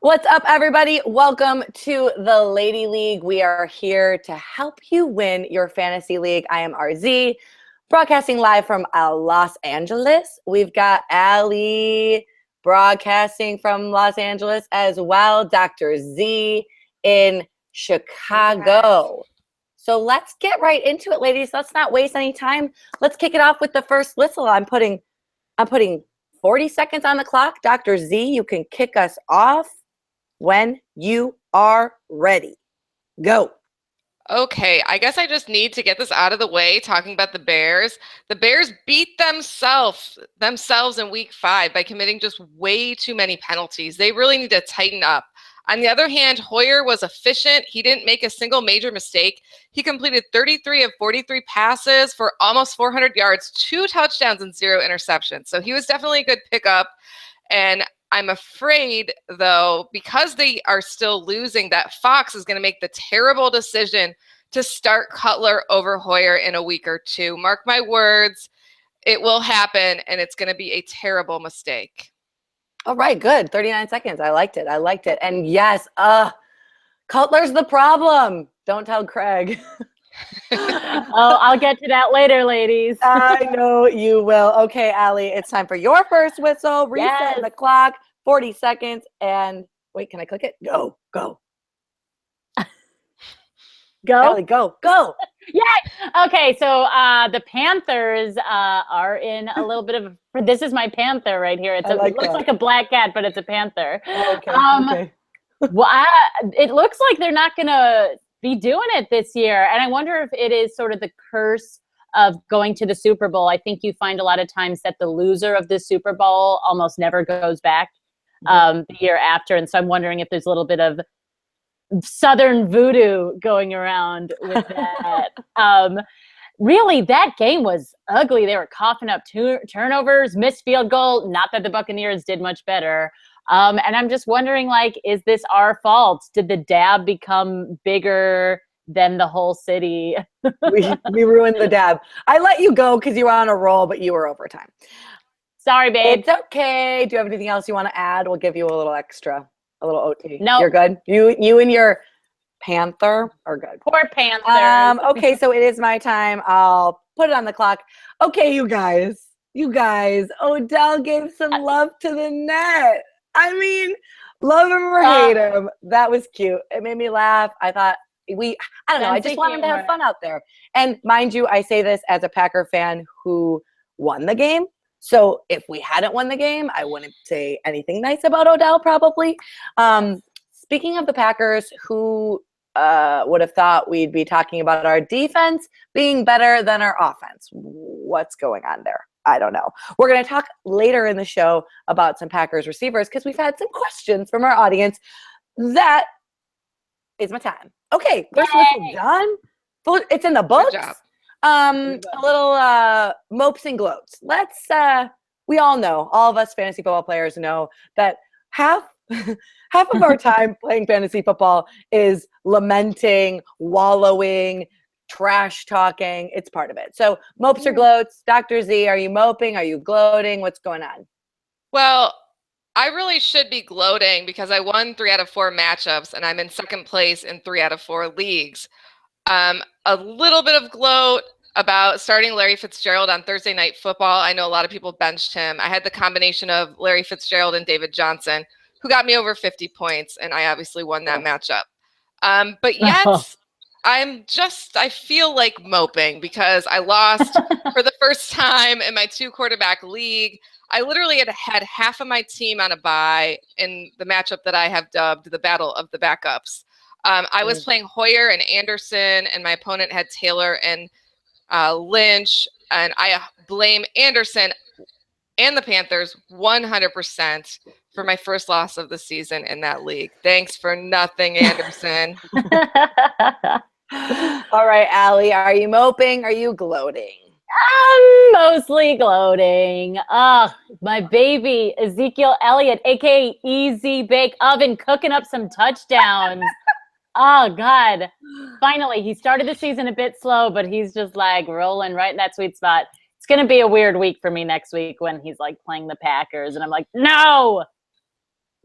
What's up, everybody? Welcome to the Lady League. We are here to help you win your fantasy league. I am RZ, broadcasting live from Los Angeles. We've got Allie broadcasting from Los Angeles as well, Dr. Z in Chicago. So let's get right into it, ladies. Let's not waste any time. Let's kick it off with the first whistle. I'm putting 40 seconds on the clock. Dr. Z, you can kick us off when you are ready. Go. Okay, I guess I just need to get this out of the way talking about the Bears. The Bears beat themselves in week 5 by committing just way too many penalties. They really need to tighten up. On the other hand, Hoyer was efficient. He didn't make a single major mistake. He completed 33 of 43 passes for almost 400 yards, 2 touchdowns and 0 interceptions. So he was definitely a good pickup. And I'm afraid, though, because they are still losing, that Fox is going to make the terrible decision to start Cutler over Hoyer in a week or two. Mark my words, it will happen, and it's going to be a terrible mistake. All right, good. 39 seconds. I liked it. And yes, Cutler's the problem. Don't tell Craig. Oh, I'll get to that later, ladies. I know you will. Okay, Allie, it's time for your first whistle. Reset the clock, 40 seconds. And wait, can I click it? Go. Go? Allie, go. Yay! Okay, so the Panthers are in a little bit of this is my panther right here. It looks like a black cat, but it's a panther. Okay. Well, it looks like they're not going to be doing it this year. And I wonder if it is sort of the curse of going to the Super Bowl. I think you find a lot of times that the loser of the Super Bowl almost never goes back the year after. And so I'm wondering if there's a little bit of Southern voodoo going around with that. Really, that game was ugly. They were coughing up turnovers, missed field goal. Not that the Buccaneers did much better. And I'm just wondering, is this our fault? Did the dab become bigger than the whole city? we ruined the dab. I let you go because you were on a roll, but you were overtime. Sorry, babe. It's okay. Do you have anything else you want to add? We'll give you a little extra, a little OT. No. You're good? You and your panther are good. Poor panther. Okay, so it is my time. I'll put it on the clock. Okay, you guys. Odell gave some love to the net. I mean, love him or hate him. That was cute. It made me laugh. I thought I don't know. I just want him to have fun out there. And mind you, I say this as a Packer fan who won the game. So if we hadn't won the game, I wouldn't say anything nice about Odell probably. Speaking of the Packers, who would have thought we'd be talking about our defense being better than our offense? What's going on there? I don't know. We're going to talk later in the show about some Packers receivers because we've had some questions from our audience. That is my time. Okay, first whistle done. It's in the books. Good job. A little mopes and gloats. Let's we all know, all of us fantasy football players know that half of our time playing fantasy football is lamenting, wallowing, trash talking. It's part of it. So mopes or gloats. Dr. Z, are you moping? Are you gloating? What's going on? Well, I really should be gloating because I won 3 out of 4 matchups and I'm in second place in 3 out of 4 leagues. A little bit of gloat about starting Larry Fitzgerald on Thursday Night Football. I know a lot of people benched him. I had the combination of Larry Fitzgerald and David Johnson, who got me over 50 points, and I obviously won that matchup. But yet, I feel like moping because I lost for the first time in my 2-quarterback league. I literally had half of my team on a bye in the matchup that I have dubbed the Battle of the Backups. I was playing Hoyer and Anderson, and my opponent had Taylor and Lynch, and I blame Anderson and the Panthers 100% for my first loss of the season in that league. Thanks for nothing, Anderson. All right, Allie, are you moping? Are you gloating? I'm mostly gloating. My baby, Ezekiel Elliott, a.k.a. Easy Bake Oven, cooking up some touchdowns. Oh, God. Finally, he started the season a bit slow, but he's just rolling right in that sweet spot. It's going to be a weird week for me next week when he's playing the Packers. And I'm like, no,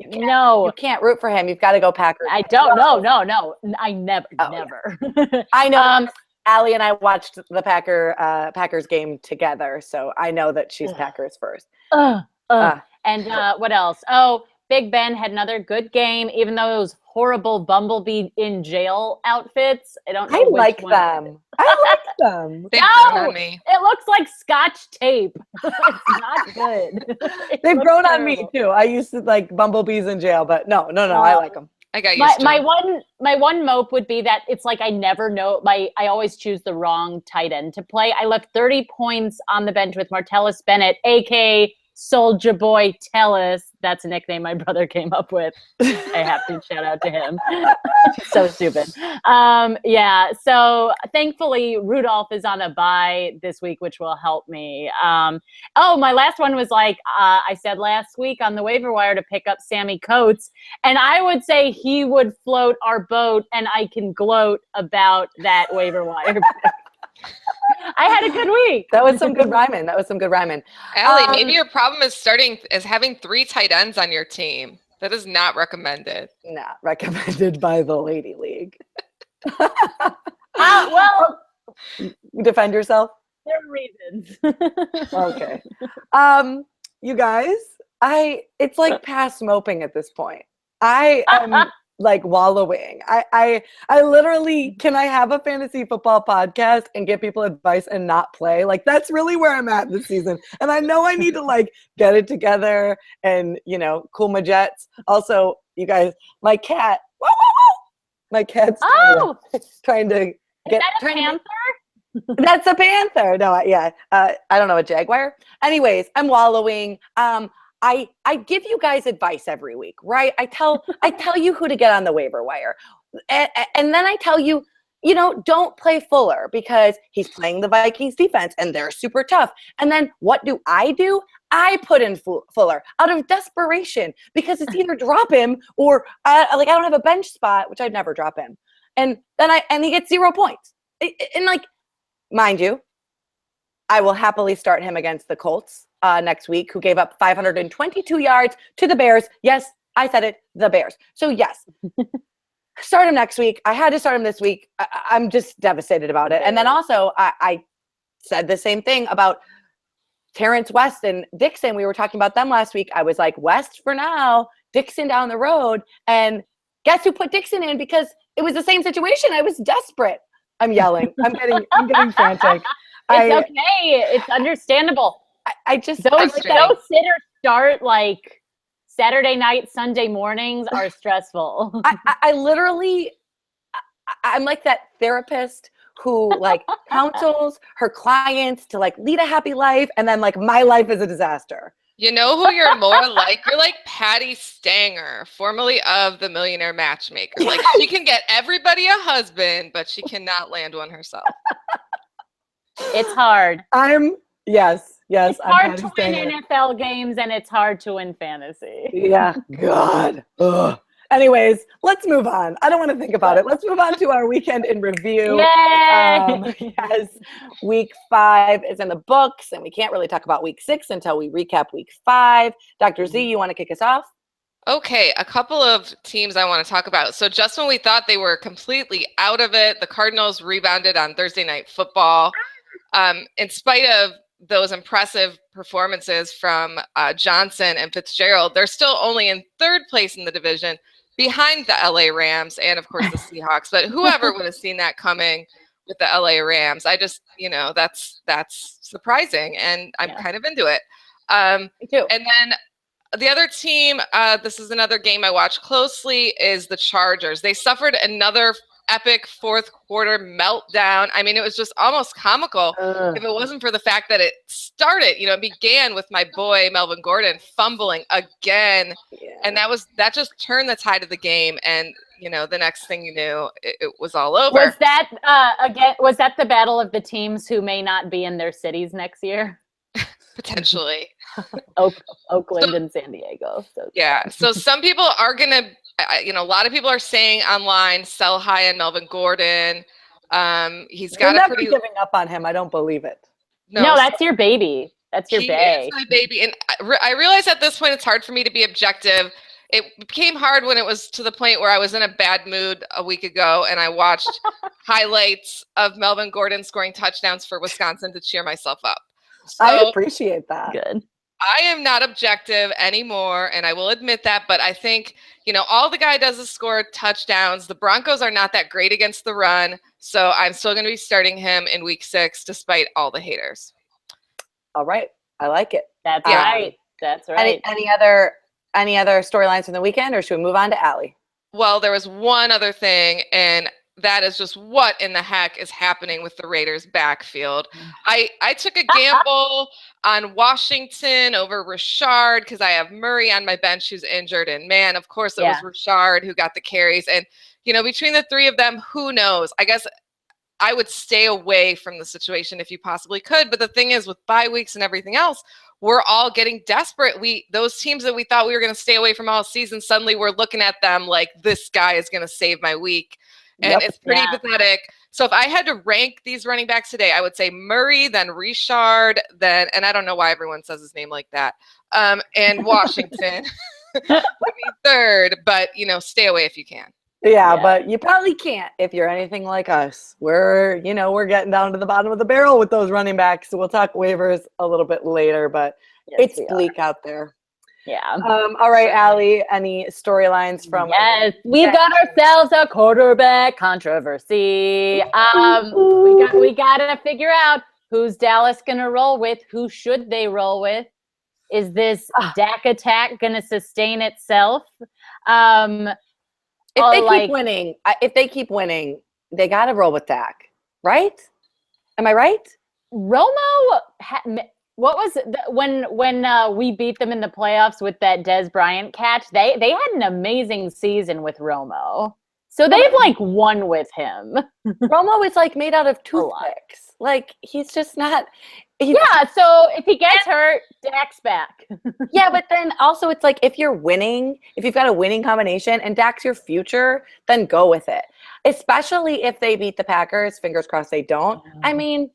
No, You can't root for him. You've got to go Packers. I don't. No. I never. I know. Um, Allie and I watched the Packers game together, so I know that she's Packers first. And what else? Oh, Big Ben had another good game, even though it was horrible Bumblebee in jail outfits. I don't know I like one. them. I like them. They've grown on me. It looks like Scotch tape. It's not good. They've grown on terrible. me too. I used to like bumblebees in jail, but no, I like them. I got used to my one mope would be that it's like I never know. I always choose the wrong tight end to play. I left 30 points on the bench with Martellus Bennett, aka Soldier Boy Tellus. That's a nickname my brother came up with. I have to shout out to him. So stupid. Yeah. So thankfully Rudolph is on a bye this week, which will help me. My last one was like I said last week on the waiver wire to pick up Sammy Coates, and I would say he would float our boat, and I can gloat about that waiver wire pick. I had a good week. That was some good rhyming. Allie, maybe your problem is having 3 tight ends on your team. That is not recommended. Not recommended by the Lady League. Well, defend yourself. there are reasons. Okay. You guys, it's like past moping at this point. I am like wallowing. I literally, can I have a fantasy football podcast and give people advice and not play? Like, that's really where I'm at this season. And I know I need to like get it together and, cool my jets. Also, you guys, my cat, my cat's trying to get. Is that a panther? That's a panther. No, I don't know, a jaguar. Anyways, I'm wallowing. I give you guys advice every week, right? I tell you who to get on the waiver wire. And then I tell you, don't play Fuller because he's playing the Vikings defense and they're super tough. And then what do? I put in Fuller out of desperation because it's either drop him or I don't have a bench spot, which I'd never drop him. And then he gets 0 points. And like, mind you, I will happily start him against the Colts next week, who gave up 522 yards to the Bears. Yes, I said it, the Bears. So yes, start him next week. I had to start him this week. I'm just devastated about it. And then also, I said the same thing about Terrence West and Dixon. We were talking about them last week. I was like, West for now, Dixon down the road. And guess who put Dixon in? Because it was the same situation. I was desperate. I'm yelling. I'm getting frantic. It's okay. It's understandable. I just those sit or start like Saturday night, Sunday mornings are stressful. I literally, I'm like that therapist who like counsels her clients to like lead a happy life, and then like my life is a disaster. You know who you're more like? You're like Patty Stanger, formerly of the Millionaire Matchmaker. Like, she can get everybody a husband, but she cannot land one herself. It's hard. Yes. It's hard to win NFL games, and it's hard to win fantasy. Yeah. God. Ugh. Anyways, let's move on. I don't want to think about it. Let's move on to our weekend in review. Yay! Yes, week 5 is in the books, and we can't really talk about week 6 until we recap week 5. Dr. Z, you want to kick us off? Okay, a couple of teams I want to talk about. So just when we thought they were completely out of it, the Cardinals rebounded on Thursday Night Football. In spite of those impressive performances from Johnson and Fitzgerald, they're still only in 3rd place in the division, behind the LA Rams and, of course, the Seahawks. But whoever would have seen that coming with the LA Rams? I just, that's surprising, and I'm kind of into it. Me too. And then the other team, this is another game I watch closely, is the Chargers. They suffered another epic 4th quarter meltdown. I mean, it was just almost comical if it wasn't for the fact that it started, it began with my boy Melvin Gordon fumbling again. Yeah. And that just turned the tide of the game. And, the next thing you knew, it was all over. Was that the battle of the teams who may not be in their cities next year? Potentially. Oakland and San Diego. So. Yeah. So some people are going to, a lot of people are saying online, sell high on Melvin Gordon. He's got never giving up on him. I don't believe it. No, that's your baby. That's your bae. He is my baby. And I realize at this point it's hard for me to be objective. it became hard when it was to the point where I was in a bad mood a week ago and I watched highlights of Melvin Gordon scoring touchdowns for Wisconsin to cheer myself up. So I appreciate that. Good. I am not objective anymore, and I will admit that, but I think, all the guy does is score touchdowns. The Broncos are not that great against the run, so I'm still going to be starting him in week 6 despite all the haters. All right. I like it. That's right. That's right. Any other storylines from the weekend, or should we move on to Allie? Well, there was one other thing, and that is just what in the heck is happening with the Raiders backfield. I took a gamble on Washington over Richard because I have Murray on my bench who's injured. And man, of course it was Richard who got the carries. And, between the three of them, who knows? I guess I would stay away from the situation if you possibly could. But the thing is, with bye weeks and everything else, we're all getting desperate. Those teams that we thought we were going to stay away from all season, suddenly we're looking at them like this guy is going to save my week. And it's pretty pathetic. So if I had to rank these running backs today, I would say Murray, then Richard, and I don't know why everyone says his name like that, and Washington would be third, but, stay away if you can. Yeah, but you probably can't if you're anything like us. We're getting down to the bottom of the barrel with those running backs. So we'll talk waivers a little bit later, but it's bleak out there. Yeah. All right, Allie, any storylines from? Yes, we've got ourselves a quarterback controversy. We got to figure out who's Dallas going to roll with. Who should they roll with? Is this Dak attack going to sustain itself? If they keep winning, they got to roll with Dak, right? Am I right? Romo. What was it when we beat them in the playoffs with that Des Bryant catch? They had an amazing season with Romo. So they've won with him. Romo is made out of toothpicks. He's just not. So if he gets hurt, Dak's back. Yeah, but then also it's if you're winning, if you've got a winning combination and Dak's your future, then go with it. Especially if they beat the Packers. Fingers crossed they don't. I mean,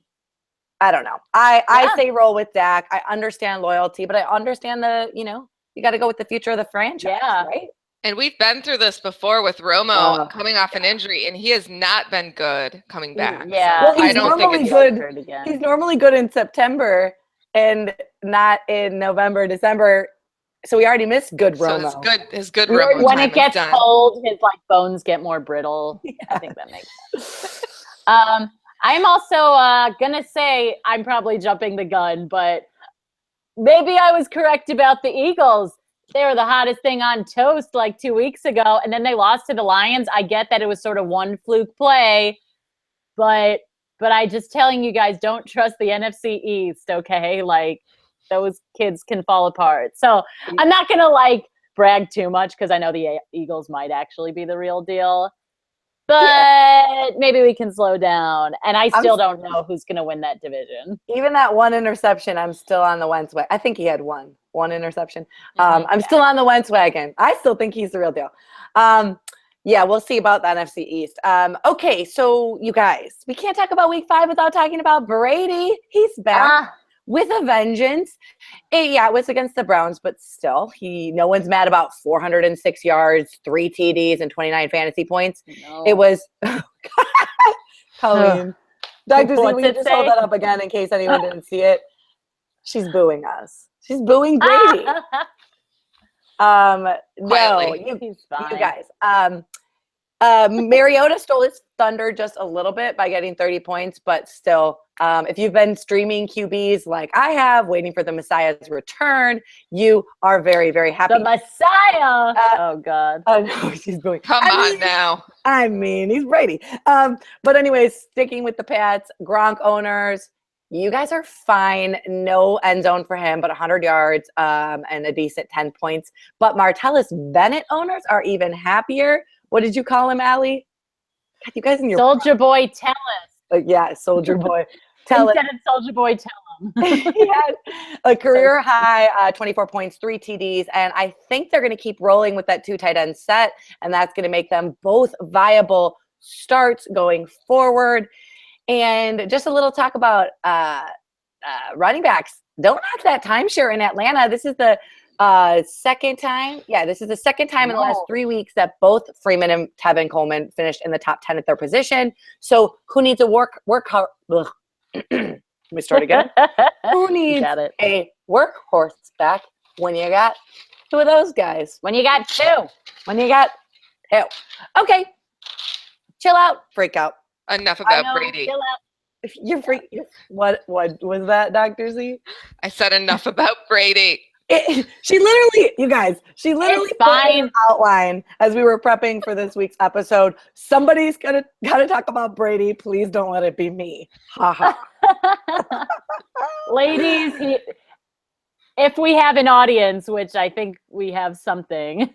I don't know. I say roll with Dak. I understand loyalty, but I understand you got to go with the future of the franchise, right? And we've been through this before with Romo coming off an injury, and he has not been good coming back. Yeah, well, I don't think it's good. He's normally good in September and not in November, December. So we already missed good Romo. So his good Romo when time it gets is done. cold, his bones get more brittle. Yeah. I think that makes sense. I'm also gonna say I'm probably jumping the gun, but maybe I was correct about the Eagles. They were the hottest thing on toast 2 weeks ago, and then they lost to the Lions. I get that it was sort of one fluke play, but I just telling you guys, don't trust the NFC East, okay? Those kids can fall apart. So I'm not gonna brag too much because I know the Eagles might actually be the real deal. But maybe we can slow down. And I still don't know who's going to win that division. Even that one interception, I'm still on the Wentz wagon. I think he had one interception. I'm still on the Wentz wagon. I still think he's the real deal. We'll see about the NFC East. Okay, so you guys, we can't talk about week 5 without talking about Brady. He's back. With a vengeance. It was against the Browns, but still, no one's mad about 406 yards, 3 TDs, and 29 fantasy points. No. It was Colleen. Dr. Z, we can just hold that up again in case anyone didn't see it. She's booing us. She's booing Brady. No, you guys. Mariota stole his thunder just a little bit by getting 30 points, but still, if you've been streaming QBs like I have, waiting for the Messiah's return, you are very, very happy. The Messiah! Oh, God. Oh, no, she's going. Come on now. I mean, he's Brady. But anyways, sticking with the Pats, Gronk owners, you guys are fine. No end zone for him, but 100 yards and a decent 10 points. But Martellus Bennett owners are even happier. What did you call him, Allie? God, you guys in your Soldier Boy, tell us. Soldier Boy, tell us. Instead of Soldier Boy, tell him. He had a career high 24 points, 3 TDs, and I think they're going to keep rolling with that 2 tight end set, and that's going to make them both viable starts going forward. And just a little talk about running backs. Don't knock that timeshare in Atlanta. This is the Second time. Yeah, this is the second time in the last 3 weeks that both Freeman and Tevin Coleman finished in the top 10 at their position. So who needs a work hard? Let me start again. Who needs a workhorse back when you got two of those guys? When you got two. When you got two. Okay. Chill out. Freak out. Enough about Brady. Chill out. You're freak. What was that, Dr. Z? I said enough about Brady. She literally put in an outline as we were prepping for this week's episode. Somebody's gotta talk about Brady. Please don't let it be me. Ha ha. Ladies, if we have an audience, which I think we have something,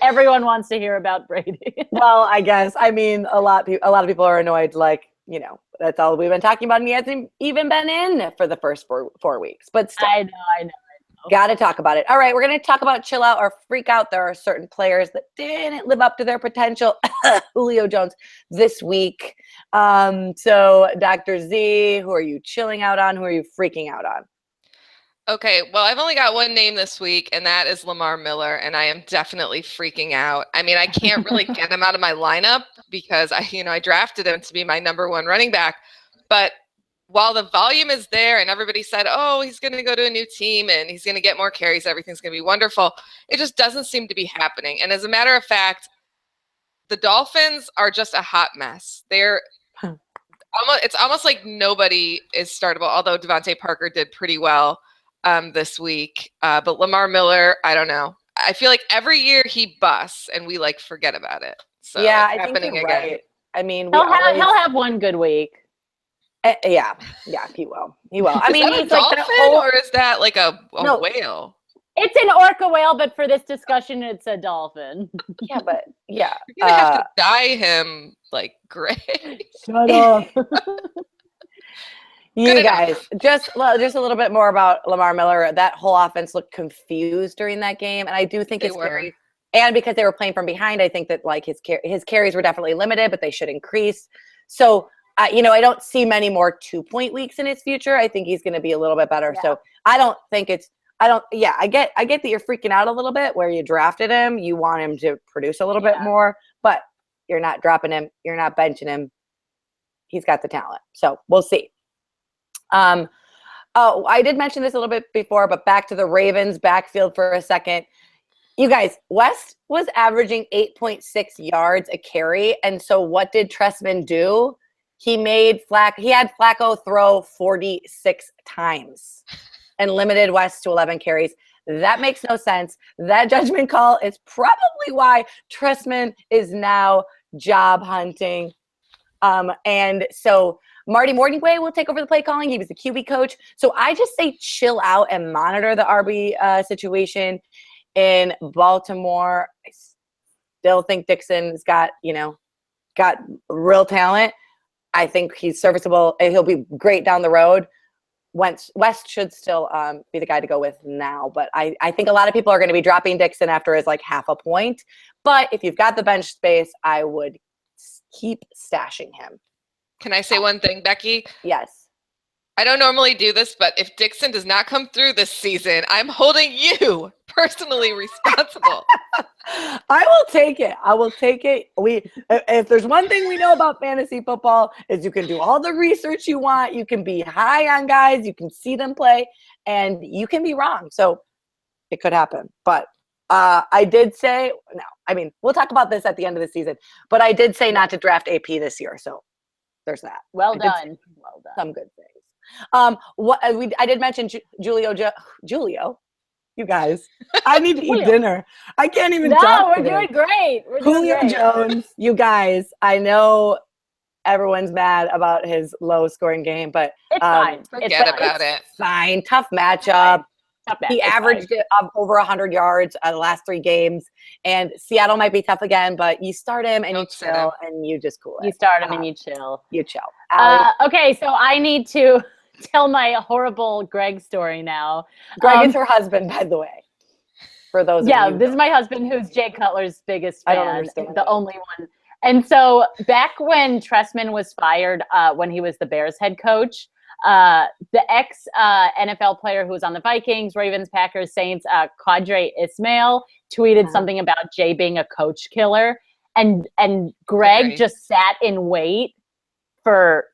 everyone wants to hear about Brady. Well, I guess. I mean, a lot of people are annoyed. Like, that's all we've been talking about, and he hasn't even been in for the first four weeks. But still, I know. Got to talk about it. All right, we're going to talk about chill out or freak out. There are certain players that didn't live up to their potential. Julio Jones this week. So, Dr. Z, who are you chilling out on? Who are you freaking out on? Okay, well, I've only got one name this week, and that is Lamar Miller, and I am definitely freaking out. I mean, I can't really get him out of my lineup because I drafted him to be my number one running back, but while the volume is there and everybody said, oh, he's going to go to a new team and he's going to get more carries, everything's going to be wonderful, it just doesn't seem to be happening. And as a matter of fact, the Dolphins are just a hot mess. It's almost like nobody is startable, although Devontae Parker did pretty well this week. But Lamar Miller, I don't know. I feel like every year he busts and we forget about it. So yeah, it's I think you're again. right. I mean, he'll have one good week. Yeah, he will. I mean, he's like that whole, or is that like a whale? It's an orca whale, but for this discussion, it's a dolphin. Yeah, but yeah, you're gonna have to dye him like gray. Shut up. You guys, just a little bit more about Lamar Miller. That whole offense looked confused during that game, and I do think it's scary. And because they were playing from behind, I think that his carries were definitely limited, but they should increase. So. I don't see many more 2-point weeks in his future. I think he's going to be a little bit better. Yeah. So I get that you're freaking out a little bit where you drafted him. You want him to produce a little bit more, but you're not dropping him. You're not benching him. He's got the talent. So we'll see. I did mention this a little bit before, but back to the Ravens backfield for a second. You guys, West was averaging 8.6 yards a carry. And so what did Tressman do? He had Flacco throw 46 times and limited West to 11 carries. That makes no sense. That judgment call is probably why Tressman is now job hunting. And so Marty Morningway will take over the play calling. He was the QB coach. So I just say chill out and monitor the RB situation in Baltimore. I still think Dixon's got real talent. I think he's serviceable. He'll be great down the road. West should still be the guy to go with now. But I think a lot of people are going to be dropping Dixon after his half a point. But if you've got the bench space, I would keep stashing him. Can I say one thing, Becky? Yes. I don't normally do this, but if Dixon does not come through this season, I'm holding you personally responsible. I will take it. If there's one thing we know about fantasy football is you can do all the research you want. You can be high on guys. You can see them play, and you can be wrong. So it could happen. But I did say no. I mean, we'll talk about this at the end of the season. But I did say not to draft AP this year. So there's that. Well done. Some good things. I did mention Julio. You guys, I need to eat dinner. I can't even talk. No, we're doing great. Julio Jones, you guys. I know everyone's mad about his low scoring game, but it's fine. Forget about it. Fine. Tough matchup. He averaged over 100 yards the last 3 games, and Seattle might be tough again, but you start him and you chill and you just cool it. You start him and you chill. You chill. Okay, so I need to tell my horrible Greg story now. Greg is her husband, by the way. For those yeah, of you this is my husband, who's Jay Cutler's biggest fan. I don't understand. The only one. And so back when Tressman was fired, when he was the Bears head coach, The ex NFL player who was on the Vikings, Ravens, Packers, Saints, Quadre Ismail, tweeted something about Jay being a coach killer, and Greg just sat in wait for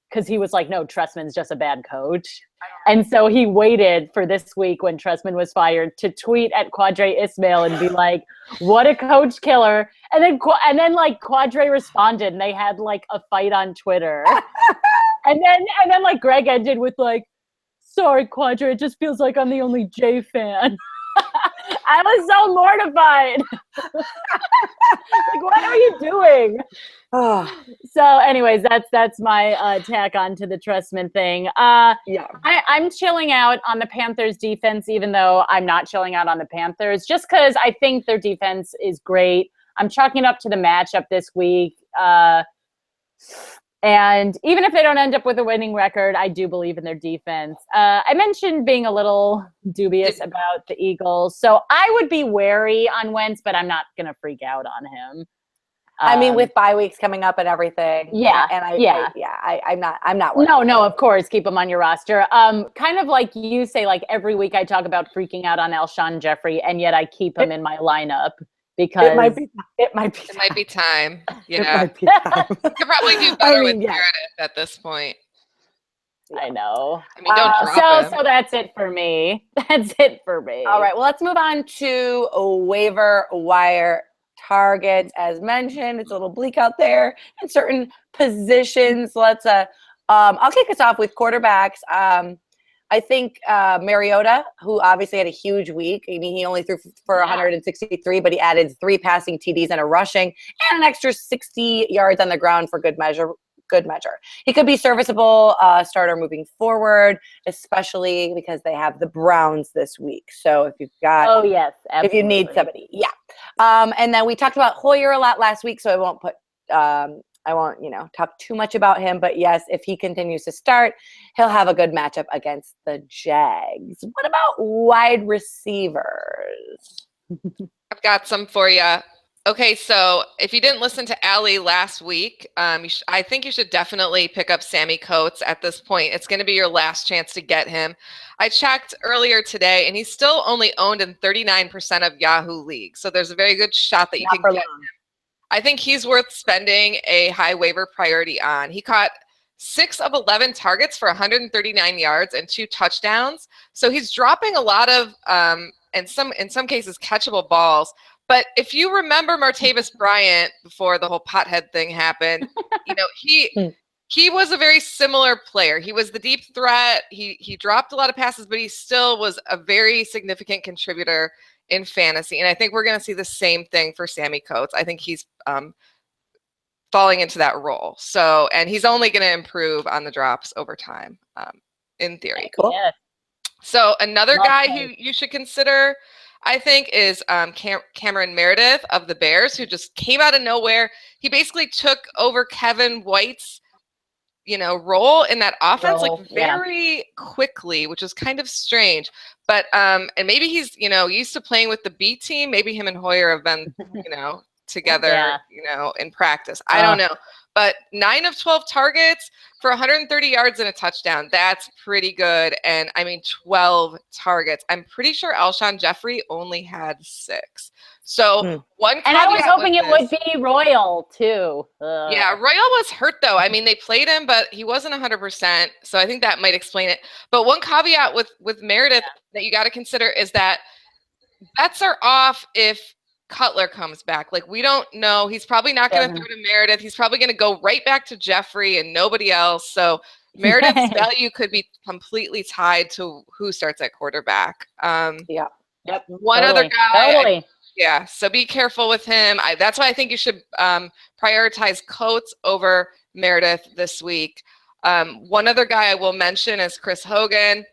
because he was like, no, Trestman's just a bad coach. And so he waited for this week when Trestman was fired to tweet at Quadre Ismail and be like, what a coach killer. And then Quadre responded and they had like a fight on Twitter. and then like Greg ended with like, sorry, Quadre, it just feels like I'm the only Jay fan. I was so mortified. Like, what are you doing? So anyways, that's my tack onto the Trestman thing. I'm chilling out on the Panthers defense, even though I'm not chilling out on the Panthers, just because I think their defense is great. I'm chalking it up to the matchup this week. And even if they don't end up with a winning record, I do believe in their defense. I mentioned being a little dubious about the Eagles. So I would be wary on Wentz, but I'm not going to freak out on him. I mean, with bye weeks coming up and everything. Yeah. And I'm not worried. No, of course, keep him on your roster. Kind of like you say, like every week I talk about freaking out on Alshon Jeffrey, and yet I keep him in my lineup. Because it might be time. Yeah. It might be time. You could probably do better with Meredith at this point. I know. I mean, don't drop him. So that's it for me. That's it for me. All right. Well, let's move on to waiver wire targets. As mentioned, it's a little bleak out there in certain positions. Let's I'll kick us off with quarterbacks. I think Mariota, who obviously had a huge week. I mean, he only threw for 163, but he added 3 passing TDs and a rushing and an extra 60 yards on the ground for good measure. He could be serviceable starter moving forward, especially because they have the Browns this week. So if you've got, absolutely. If you need somebody, and then we talked about Hoyer a lot last week, so I won't talk too much about him. But yes, if he continues to start, he'll have a good matchup against the Jags. What about wide receivers? I've got some for you. Okay, so if you didn't listen to Allie last week, I think you should definitely pick up Sammy Coates at this point. It's going to be your last chance to get him. I checked earlier today, and he's still only owned in 39% of Yahoo leagues. So there's a very good shot that you can get him. I think he's worth spending a high waiver priority on. He caught 6 of 11 targets for 139 yards and 2 touchdowns. So he's dropping a lot of, in some cases, catchable balls. But if you remember Martavis Bryant before the whole pothead thing happened, he was a very similar player. He was the deep threat. He dropped a lot of passes, but he still was a very significant contributor in fantasy. And I think we're going to see the same thing for Sammy Coates. I think he's falling into that role. So, and he's only going to improve on the drops over time, in theory. Cool. Yeah. So another guy who you should consider, I think, is Cameron Meredith of the Bears, who just came out of nowhere. He basically took over Kevin White's, role in that offense very quickly, which is kind of strange. But and maybe he's, used to playing with the B team. Maybe him and Hoyer have been, together, in practice. I don't know. But 9 of 12 targets for 130 yards and a touchdown. That's pretty good. And 12 targets. I'm pretty sure Alshon Jeffrey only had 6. So one caveat. And I was hoping it would be Royal too. Yeah, Royal was hurt though. They played him, but he wasn't 100%. So I think that might explain it. But one caveat with Meredith that you got to consider is that bets are off if Cutler comes back. We don't know. He's probably not going to throw to Meredith. He's probably going to go right back to Jeffrey and nobody else. So Meredith's value could be completely tied to who starts at quarterback. One other guy. So be careful with him. That's why I think you should prioritize Coates over Meredith this week. One other guy I will mention is Chris Hogan.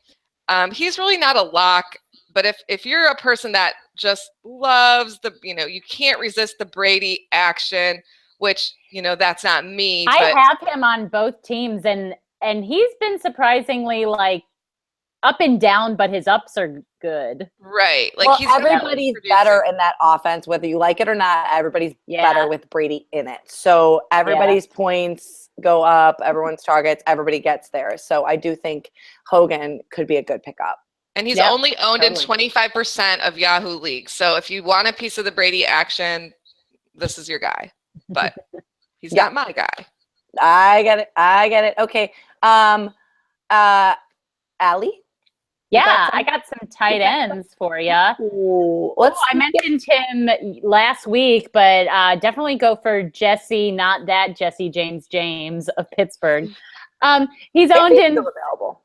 He's really not a lock, but if you're a person that just loves you can't resist the Brady action, which, that's not me. I have him on both teams, and he's been surprisingly up and down, but his ups are good. Right. Like Well, he's everybody's better in that offense, whether you like it or not. Everybody's better with Brady in it. So everybody's points go up, everyone's targets, everybody gets there. So I do think Hogan could be a good pickup. And he's only owned in 25% of Yahoo leagues. So if you want a piece of the Brady action, this is your guy. But he's not my guy. I get it. Okay. Allie? Yeah, I got some tight ends for you. I mentioned him last week, but definitely go for Jesse, not that Jesse James of Pittsburgh. He's owned in available.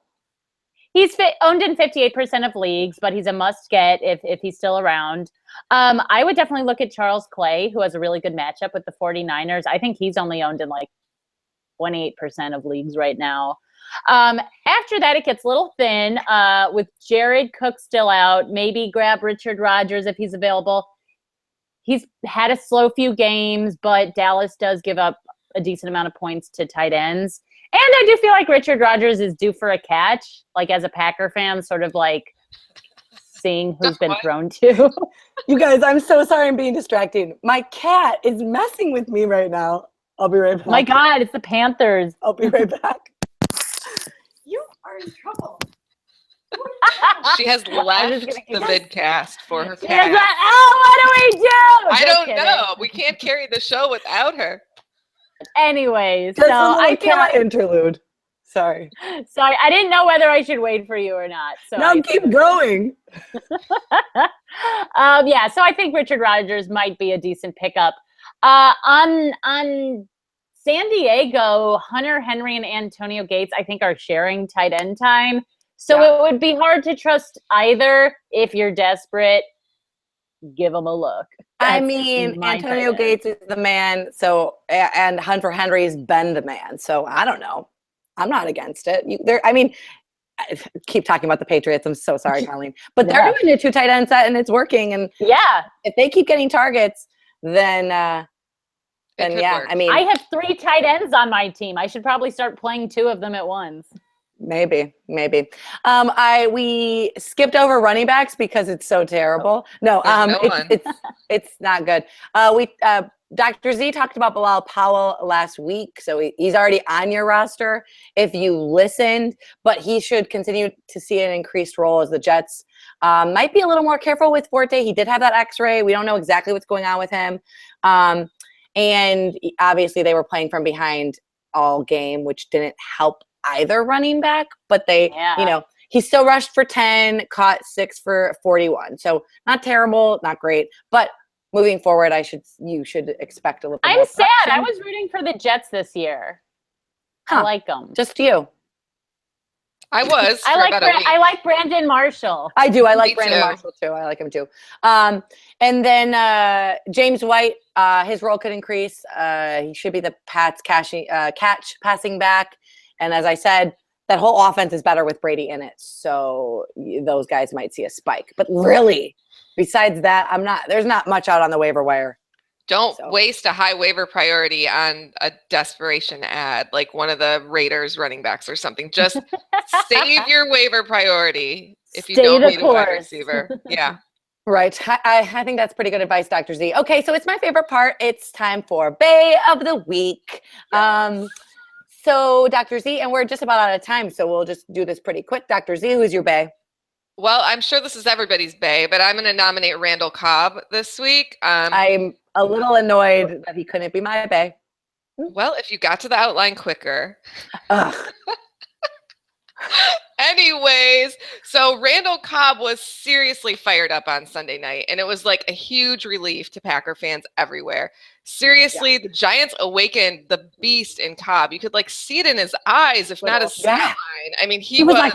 He's owned in 58% of leagues, but he's a must get if he's still around. I would definitely look at Charles Clay, who has a really good matchup with the 49ers. I think he's only owned in like 28% of leagues right now. After that, it gets a little thin with Jared Cook still out. Maybe grab Richard Rodgers if he's available. He's had a slow few games, but Dallas does give up a decent amount of points to tight ends. And I do feel like Richard Rodgers is due for a catch, like as a Packer fan, sort of like seeing who's been thrown to. You guys, I'm so sorry I'm being distracted. My cat is messing with me right now. I'll be right back. My God, it's the Panthers. I'll be right back. You are in trouble. She has left the vidcast for her cat. What do we do? I don't know. We can't carry the show without her. Anyways, so I feel like interlude. Sorry, I didn't know whether I should wait for you or not. So now keep going. Yeah, so I think Richard Rodgers might be a decent pickup. On San Diego, Hunter Henry and Antonio Gates, I think, are sharing tight end time. So it would be hard to trust either. If you're desperate, give them a look. I mean, Antonio Gates is the man. So, and Hunter Henry's been the man. So I don't know. I'm not against it. I keep talking about the Patriots. I'm so sorry, Colleen. But they're doing a 2 tight end set and it's working. And if they keep getting targets, then work. I mean, I have 3 tight ends on my team. I should probably start playing 2 of them at once. Maybe. We skipped over running backs because it's so terrible. No, it's not good. Dr. Z talked about Bilal Powell last week, so he's already on your roster if you listened, but he should continue to see an increased role as the Jets might be a little more careful with Forte. He did have that x-ray. We don't know exactly what's going on with him. And obviously they were playing from behind all game, which didn't help either running back, but he still rushed for 10, caught 6 for 41. So not terrible, not great, but moving forward, you should expect a little bit more. I'm sad. I was rooting for the Jets this year. I like them. Just you. I was. I like Brandon Marshall. I do. I like Brandon Marshall too. I like him too. And then James White, his role could increase. He should be the Pats catch passing back. And as I said, that whole offense is better with Brady in it. So those guys might see a spike. But really, besides that, there's not much out on the waiver wire. Don't waste a high waiver priority on a desperation ad, like one of the Raiders running backs or something. Just save your waiver priority if you don't need a wide receiver. Yeah. Right. I think that's pretty good advice, Dr. Z. Okay, so it's my favorite part. It's time for Bay of the Week. So Dr. Z, and we're just about out of time, so we'll just do this pretty quick. Dr. Z, who's your Bay? Well, I'm sure this is everybody's Bay, but I'm going to nominate Randall Cobb this week. I'm a little annoyed that he couldn't be my Bay. Well, if you got to the outline quicker. Anyways, so Randall Cobb was seriously fired up on Sunday night, and it was like a huge relief to Packer fans everywhere. Seriously, the Giants awakened the beast in Cobb. You could see it in his eyes, if not his stat line. I mean, he was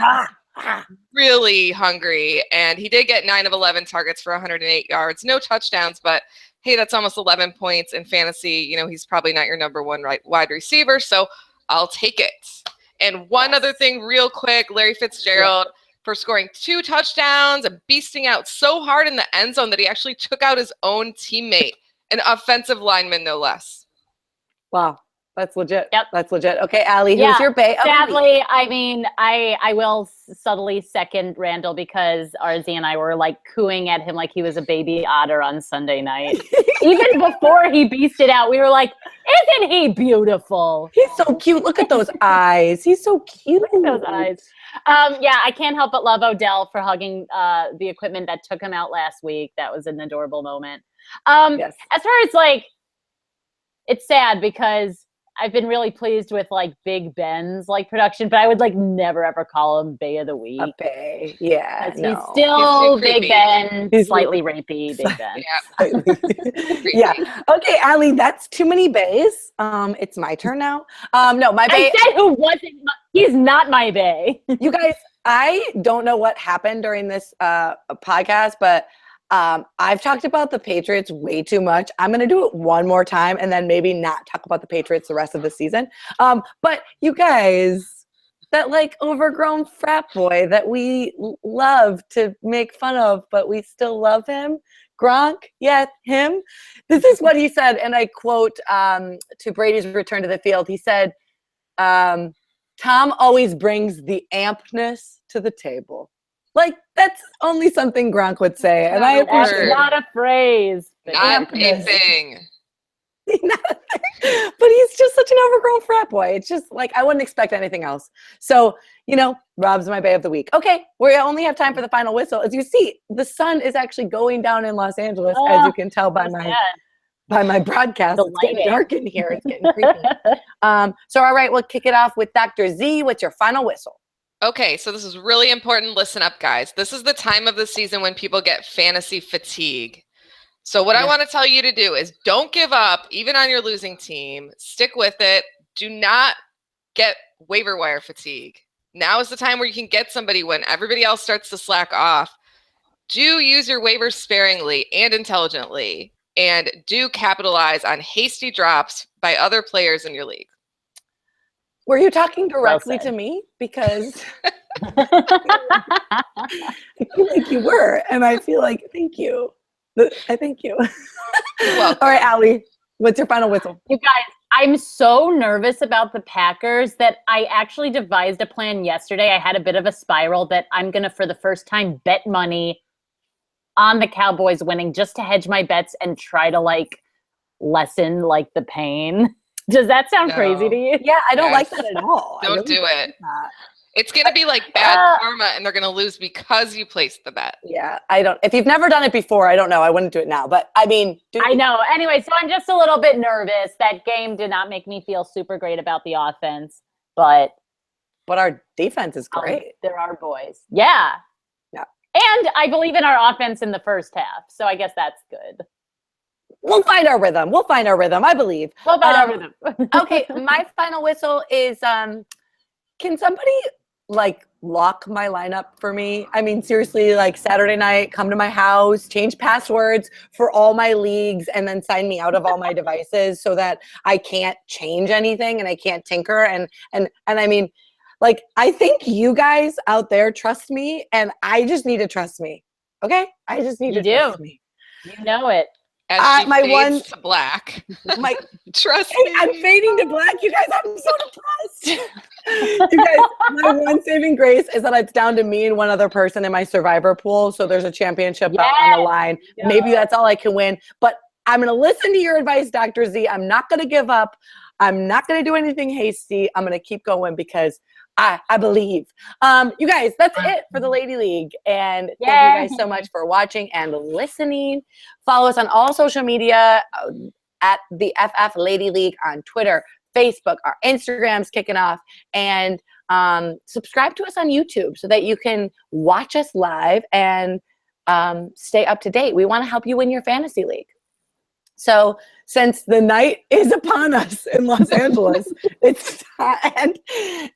really hungry, and he did get 9 of 11 targets for 108 yards. No touchdowns, but hey, that's almost 11 points in fantasy. He's probably not your number 1 wide receiver, so I'll take it. And one other thing real quick, Larry Fitzgerald for scoring 2 touchdowns and beasting out so hard in the end zone that he actually took out his own teammate, an offensive lineman, no less. Wow. That's legit. Yep. That's legit. Okay, Allie, who's Yeah, your bae? of the week? Sadly, I mean, I will subtly second Randall because RZ and I were like cooing at him like he was a baby otter on Sunday night. Even before he beasted out, we were like, isn't he beautiful? He's so cute. Look at those eyes. He's so cute. Look at those eyes. Yeah, I can't help but love Odell for hugging the equipment that took him out last week. That was an adorable moment. Yes. As far as like, it's sad because I've been really pleased with like Big Ben's like production, but I would like never ever call him Bae of the Week. A bae. Yeah. 'Cause No. he's still He's too Big creepy. Ben, He's slightly rapey Big Ben. Yeah. Yeah. Okay, Allie, that's too many baes. It's my turn now. No, my bae. I said who wasn't. He's not my Bae. You guys, I don't know what happened during this podcast, but I've talked about the Patriots way too much. I'm going to do it one more time and then maybe not talk about the Patriots the rest of the season. But you guys, that like overgrown frat boy that we love to make fun of, but we still love him. Gronk, yeah, him. This is what he said, and I quote to Brady's return to the field. He said, Tom always brings the ampness to the table. Like, that's only something Gronk would say. And I That's appreciate not a phrase. Not a Ampness. thing. But he's just such an overgrown frat boy. It's just like, I wouldn't expect anything else. So, Rob's my bae of the week. Okay, we only have time for the final whistle. As you see, the sun is actually going down in Los Angeles, as you can tell by my broadcast. The It's getting lighting. dark in here. It's getting creepy. So, all right, we'll kick it off with Dr. Z. What's your final whistle? Okay, so this is really important. Listen up, guys. This is the time of the season when people get fantasy fatigue. So what I want to tell you to do is don't give up, even on your losing team. Stick with it. Do not get waiver wire fatigue. Now is the time where you can get somebody when everybody else starts to slack off. Do use your waivers sparingly and intelligently, and do capitalize on hasty drops by other players in your league. Were you talking directly said. to me? Because I feel like you were, and I feel like, thank you. I thank you. You're welcome. All right, Allie, what's your final whistle? You guys, I'm so nervous about the Packers that I actually devised a plan yesterday. I had a bit of a spiral that I'm going to, for the first time, bet money on the Cowboys winning just to hedge my bets and try to like lessen like the pain. Does that sound crazy to you? Yeah, I don't Yes. like that at all. I Don't really do don't it. like that. It's going to be like bad karma, and they're going to lose because you placed the bet. Yeah, I don't. If you've never done it before, I don't know. I wouldn't do it now. But I mean, I know. Anyway, so I'm just a little bit nervous. That game did not make me feel super great about the offense, but our defense is great. they're our boys. Yeah. Yeah. And I believe in our offense in the first half. So I guess that's good. We'll find our rhythm. I believe. We'll find out with them. Okay, my final whistle is can somebody like lock my lineup for me? I mean, seriously, like Saturday night, come to my house, change passwords for all my leagues, and then sign me out of all my devices so that I can't change anything and I can't tinker. And I mean, like, I think you guys out there trust me, and I just need to trust me. Okay? I just need to trust me. You know it. As she my fades to black. My Trust Hey, me. I'm fading to black, you guys. I'm so depressed. You guys, my one saving grace is that it's down to me and one other person in my survivor pool. So there's a championship out on the line. Yeah. Maybe that's all I can win. But I'm going to listen to your advice, Dr. Z. I'm not going to give up. I'm not going to do anything hasty. I'm going to keep going because I believe. You guys, that's it for the Lady League. And thank you guys so much for watching and listening. Follow us on all social media at the FF Lady League on Twitter, Facebook, our Instagram's kicking off. And subscribe to us on YouTube so that you can watch us live and stay up to date. We want to help you win your fantasy league. So since the night is upon us in Los Angeles, it's time,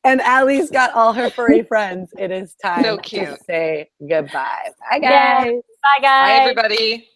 and Allie's got all her furry friends. It is time So cute. to say goodbye. Bye, guys. Bye, guys. Bye, everybody.